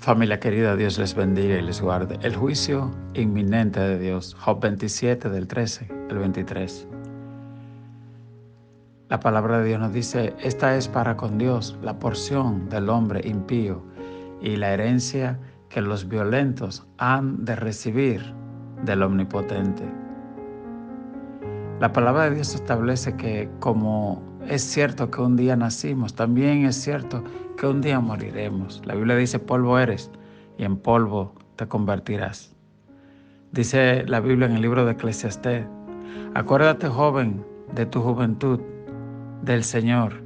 Familia querida, Dios les bendiga y les guarde. El juicio inminente de Dios. Job 27 del 13 al 23. La palabra de Dios nos dice, esta es para con Dios la porción del hombre impío y la herencia que los violentos han de recibir del Omnipotente. La palabra de Dios establece que como es cierto que un día nacimos, también es cierto que un día moriremos. La Biblia dice, polvo eres y en polvo te convertirás. Dice la Biblia en el libro de Eclesiastés, acuérdate, joven, de tu juventud, del Señor.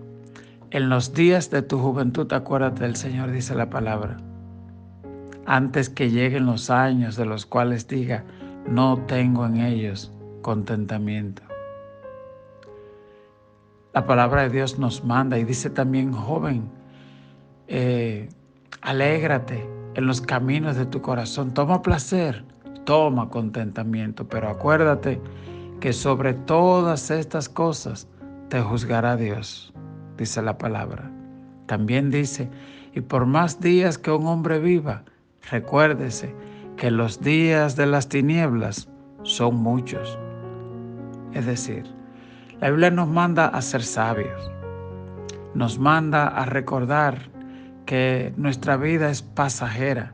En los días de tu juventud acuérdate del Señor, dice la palabra. Antes que lleguen los años de los cuales diga, no tengo en ellos contentamiento. La palabra de Dios nos manda y dice también, joven, alégrate en los caminos de tu corazón, toma placer, toma contentamiento, pero acuérdate que sobre todas estas cosas te juzgará Dios, dice la palabra. También dice, y por más días que un hombre viva, recuérdese que los días de las tinieblas son muchos. Es decir, la Biblia nos manda a ser sabios, nos manda a recordar que nuestra vida es pasajera.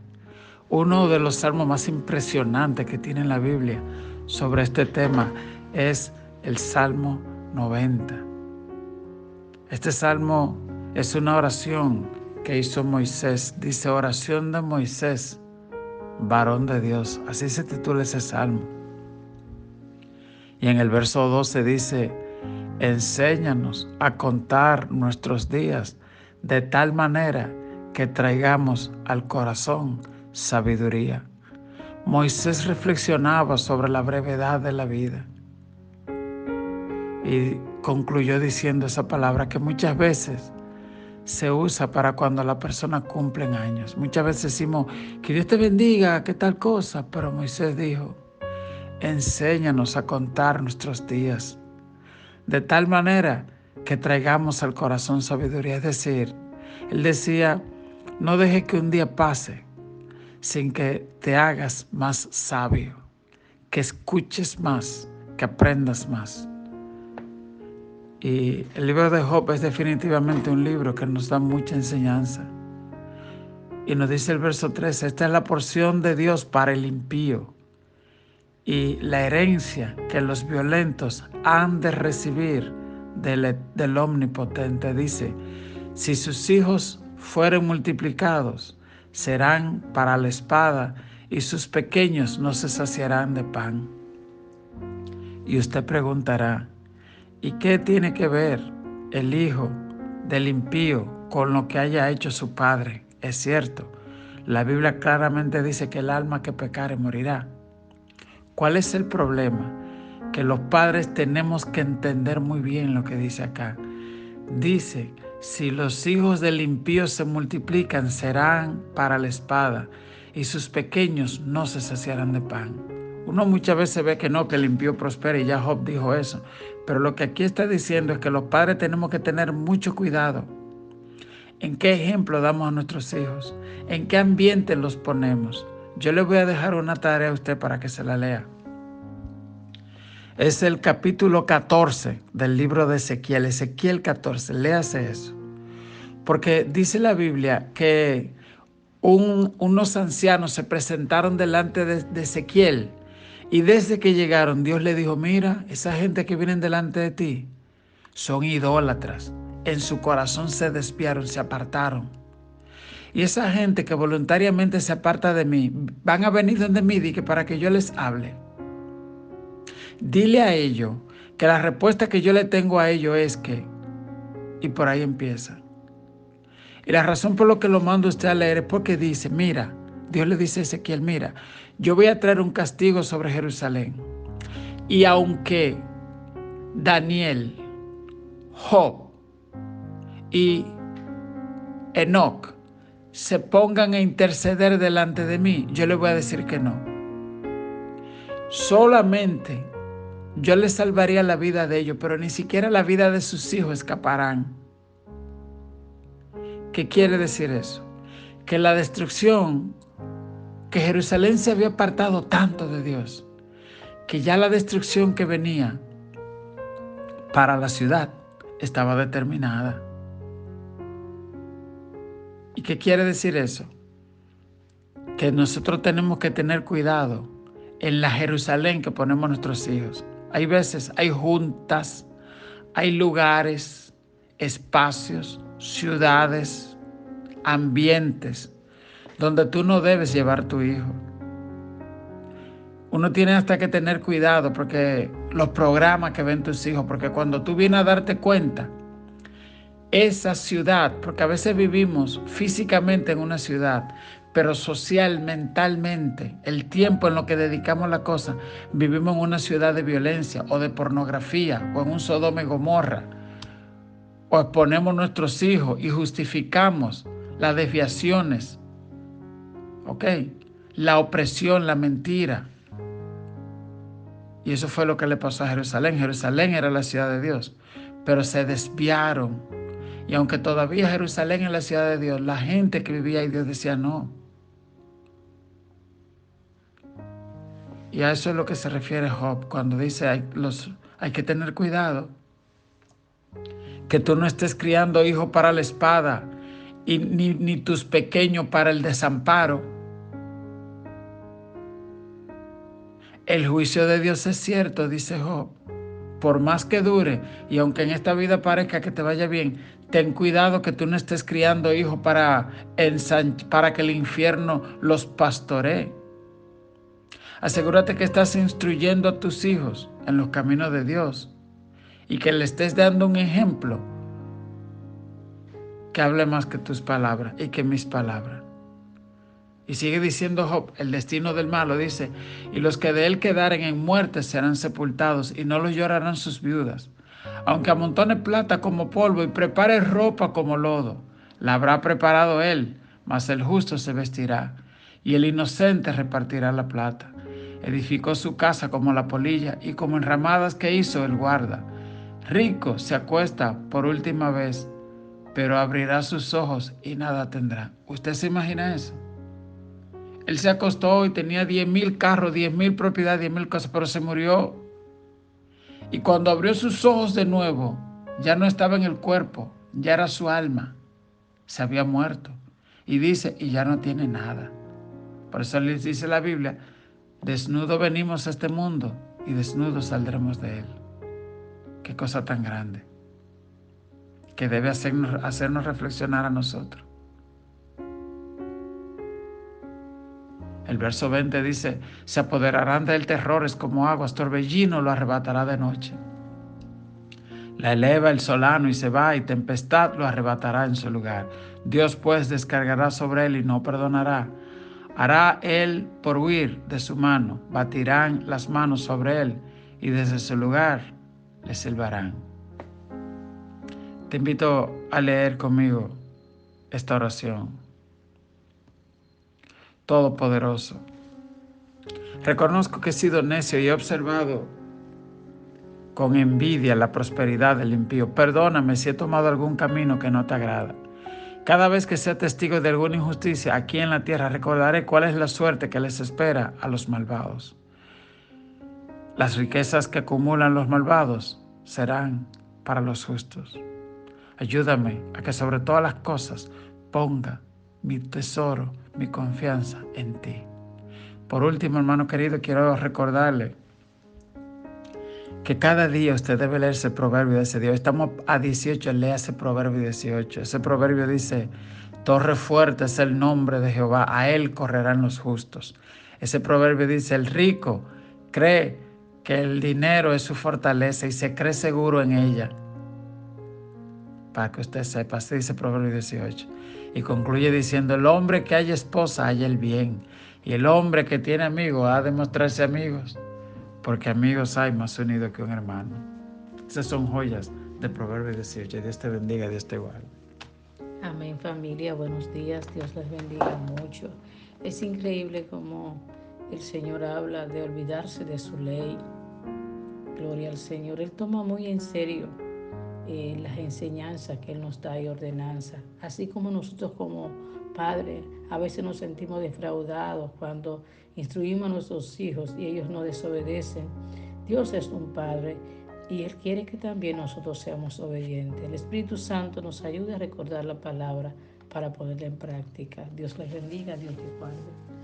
Uno de los salmos más impresionantes que tiene la Biblia sobre este tema es el Salmo 90. Este salmo es una oración que hizo Moisés. Dice, oración de Moisés, varón de Dios. Así se titula ese salmo. Y en el verso 12 dice, enséñanos a contar nuestros días de tal manera que traigamos al corazón sabiduría. Moisés reflexionaba sobre la brevedad de la vida y concluyó diciendo esa palabra que muchas veces se usa para cuando la persona cumple años. Muchas veces decimos, que Dios te bendiga, que tal cosa, pero Moisés dijo, enséñanos a contar nuestros días de tal manera que traigamos al corazón sabiduría. Es decir, él decía, no deje que un día pase sin que te hagas más sabio, que escuches más, que aprendas más. Y el libro de Job es definitivamente un libro que nos da mucha enseñanza. Y nos dice el verso 13, esta es la porción de Dios para el impío y la herencia que los violentos han de recibir del Omnipotente. Dice, si sus hijos fueren multiplicados, serán para la espada y sus pequeños no se saciarán de pan. Y usted preguntará, ¿y qué tiene que ver el hijo del impío con lo que haya hecho su padre? Es cierto, la Biblia claramente dice que el alma que pecare morirá. ¿Cuál es el problema? Que los padres tenemos que entender muy bien lo que dice acá. Dice, si los hijos del impío se multiplican, serán para la espada, y sus pequeños no se saciarán de pan. Uno muchas veces ve que no, que el impío prospera, y ya Job dijo eso. Pero lo que aquí está diciendo es que los padres tenemos que tener mucho cuidado. ¿En qué ejemplo damos a nuestros hijos? ¿En qué ambiente los ponemos? Yo le voy a dejar una tarea a usted para que se la lea. Es el capítulo 14 del libro de Ezequiel, Ezequiel 14, léase eso. Porque dice la Biblia que unos ancianos se presentaron delante de Ezequiel y desde que llegaron Dios le dijo, mira, esa gente que vienen delante de ti son idólatras, en su corazón se desviaron, se apartaron. Y esa gente que voluntariamente se aparta de mí, van a venir donde mí para que yo les hable. Dile a ellos que la respuesta que yo le tengo a ellos es que, y por ahí empieza. Y la razón por la que lo mando a usted a leer es porque dice, mira, Dios le dice a Ezequiel, mira, yo voy a traer un castigo sobre Jerusalén. Y aunque Daniel, Job y Enoc se pongan a interceder delante de mí, yo le voy a decir que no. Solamente yo les salvaría la vida de ellos, pero ni siquiera la vida de sus hijos escaparán. ¿Qué quiere decir eso? que la destrucción, que Jerusalén se había apartado tanto de Dios, que ya la destrucción que venía para la ciudad estaba determinada. ¿Y qué quiere decir eso? Que nosotros tenemos que tener cuidado en la Jerusalén que ponemos nuestros hijos. Hay veces, hay juntas, hay lugares, espacios, ciudades, ambientes donde tú no debes llevar tu hijo. Uno tiene hasta que tener cuidado porque los programas que ven tus hijos, porque cuando tú vienes a darte cuenta, esa ciudad, porque a veces vivimos físicamente en una ciudad, pero social, mentalmente, el tiempo en lo que dedicamos la cosa, vivimos en una ciudad de violencia o de pornografía o en un Sodoma y Gomorra, o exponemos nuestros hijos y justificamos las desviaciones, ¿ok? La opresión, la mentira. Y eso fue lo que le pasó a Jerusalén. Jerusalén era la ciudad de Dios, pero se desviaron. Y aunque todavía Jerusalén es la ciudad de Dios, la gente que vivía ahí, Dios decía no. Y a eso es lo que se refiere Job cuando dice hay que tener cuidado. Que tú no estés criando hijos para la espada y ni tus pequeños para el desamparo. El juicio de Dios es cierto, dice Job. Por más que dure, y aunque en esta vida parezca que te vaya bien, ten cuidado que tú no estés criando hijos para que el infierno los pastoree. Asegúrate que estás instruyendo a tus hijos en los caminos de Dios y que le estés dando un ejemplo que hable más que tus palabras y que mis palabras. Y sigue diciendo Job, el destino del malo, dice, y los que de él quedaren en muerte serán sepultados y no los llorarán sus viudas. Aunque amontone plata como polvo y prepare ropa como lodo, la habrá preparado él, mas el justo se vestirá y el inocente repartirá la plata. Edificó su casa como la polilla y como enramadas que hizo el guarda. Rico se acuesta por última vez, pero abrirá sus ojos y nada tendrá. ¿Usted se imagina eso? Él se acostó y tenía 10,000 carros, 10,000 propiedades, 10,000 cosas, pero se murió. Y cuando abrió sus ojos de nuevo, ya no estaba en el cuerpo, ya era su alma. Se había muerto. Y dice, y ya no tiene nada. Por eso les dice la Biblia, desnudo venimos a este mundo y desnudo saldremos de él. Qué cosa tan grande, que debe hacernos reflexionar a nosotros. El verso 20 dice, se apoderarán de él terrores como aguas, torbellino lo arrebatará de noche. La eleva el solano y se va, y tempestad lo arrebatará en su lugar. Dios pues descargará sobre él y no perdonará. Hará él por huir de su mano, batirán las manos sobre él y desde su lugar le silbarán. Te invito a leer conmigo esta oración. Todopoderoso, reconozco que he sido necio y he observado con envidia la prosperidad del impío. Perdóname si he tomado algún camino que no te agrada. Cada vez que sea testigo de alguna injusticia aquí en la tierra, recordaré cuál es la suerte que les espera a los malvados. Las riquezas que acumulan los malvados serán para los justos. Ayúdame a que sobre todas las cosas ponga mi tesoro, mi confianza en ti. Por último, hermano querido, quiero recordarle que cada día usted debe leer ese proverbio de ese Dios. Estamos a 18, lea ese proverbio 18. Ese proverbio dice, torre fuerte es el nombre de Jehová, a él correrán los justos. Ese proverbio dice, el rico cree que el dinero es su fortaleza y se cree seguro en ella. Para que usted sepa, así dice proverbio 18. Y concluye diciendo, el hombre que haya esposa haya el bien, y el hombre que tiene amigos ha de mostrarse amigos, porque amigos hay más unidos que un hermano. Esas son joyas de Proverbios 18. Dios te bendiga, Dios te guarde. Amén, familia. Buenos días. Dios les bendiga mucho. Es increíble cómo el Señor habla de olvidarse de su ley. Gloria al Señor. Él toma muy en serio las enseñanzas que Él nos da y ordenanzas. Así como nosotros como padres a veces nos sentimos defraudados cuando instruimos a nuestros hijos y ellos no desobedecen. Dios es un Padre y Él quiere que también nosotros seamos obedientes. El Espíritu Santo nos ayude a recordar la palabra para ponerla en práctica. Dios les bendiga, Dios te guarde.